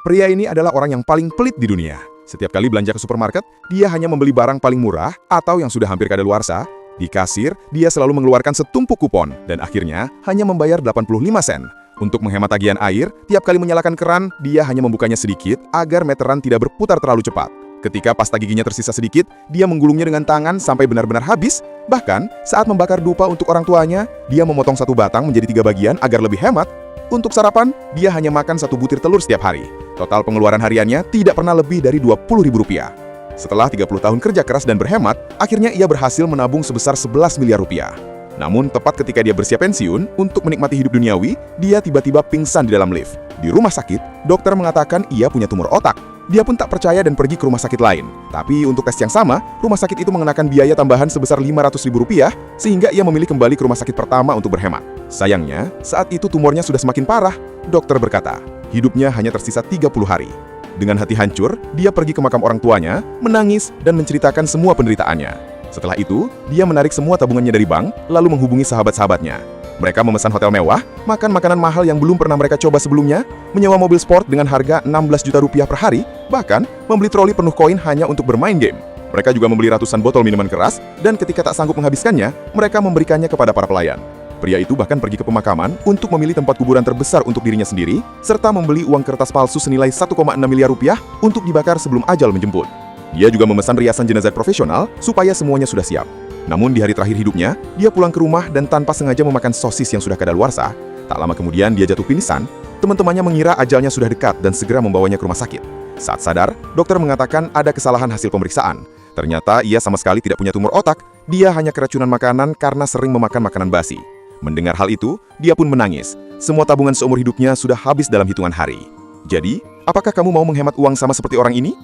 Pria ini adalah orang yang paling pelit di dunia. Setiap kali belanja ke supermarket, dia hanya membeli barang paling murah atau yang sudah hampir kadaluarsa. Di kasir, dia selalu mengeluarkan setumpuk kupon dan akhirnya hanya membayar 85 sen. Untuk menghemat tagihan air, tiap kali menyalakan keran, dia hanya membukanya sedikit agar meteran tidak berputar terlalu cepat. Ketika pasta giginya tersisa sedikit, dia menggulungnya dengan tangan sampai benar-benar habis. Bahkan, saat membakar dupa untuk orang tuanya, dia memotong satu batang menjadi 3 bagian agar lebih hemat. Untuk sarapan, dia hanya makan 1 butir telur setiap hari. Total pengeluaran hariannya tidak pernah lebih dari Rp20.000. Setelah 30 tahun kerja keras dan berhemat, akhirnya ia berhasil menabung sebesar 11 miliar rupiah. Namun, tepat ketika dia bersiap pensiun untuk menikmati hidup duniawi, dia tiba-tiba pingsan di dalam lift. Di rumah sakit, dokter mengatakan ia punya tumor otak. Dia pun tak percaya dan pergi ke rumah sakit lain. Tapi untuk tes yang sama, rumah sakit itu mengenakan biaya tambahan sebesar Rp500.000, sehingga ia memilih kembali ke rumah sakit pertama untuk berhemat. Sayangnya, saat itu tumornya sudah semakin parah. Dokter berkata, hidupnya hanya tersisa 30 hari. Dengan hati hancur, dia pergi ke makam orang tuanya, menangis, dan menceritakan semua penderitaannya. Setelah itu, dia menarik semua tabungannya dari bank, lalu menghubungi sahabat-sahabatnya. Mereka memesan hotel mewah, makan makanan mahal yang belum pernah mereka coba sebelumnya, menyewa mobil sport dengan harga 16 juta rupiah per hari, bahkan membeli troli penuh koin hanya untuk bermain game. Mereka juga membeli ratusan botol minuman keras, dan ketika tak sanggup menghabiskannya, mereka memberikannya kepada para pelayan. Pria itu bahkan pergi ke pemakaman untuk memilih tempat kuburan terbesar untuk dirinya sendiri, serta membeli uang kertas palsu senilai 1,6 miliar rupiah untuk dibakar sebelum ajal menjemput. Dia juga memesan riasan jenazah profesional supaya semuanya sudah siap. Namun di hari terakhir hidupnya, dia pulang ke rumah dan tanpa sengaja memakan sosis yang sudah kadaluarsa. Tak lama kemudian dia jatuh pingsan. Teman-temannya mengira ajalnya sudah dekat dan segera membawanya ke rumah sakit. Saat sadar, dokter mengatakan ada kesalahan hasil pemeriksaan. Ternyata ia sama sekali tidak punya tumor otak, dia hanya keracunan makanan karena sering memakan makanan basi. Mendengar hal itu, dia pun menangis. Semua tabungan seumur hidupnya sudah habis dalam hitungan hari. Jadi, apakah kamu mau menghemat uang sama seperti orang ini?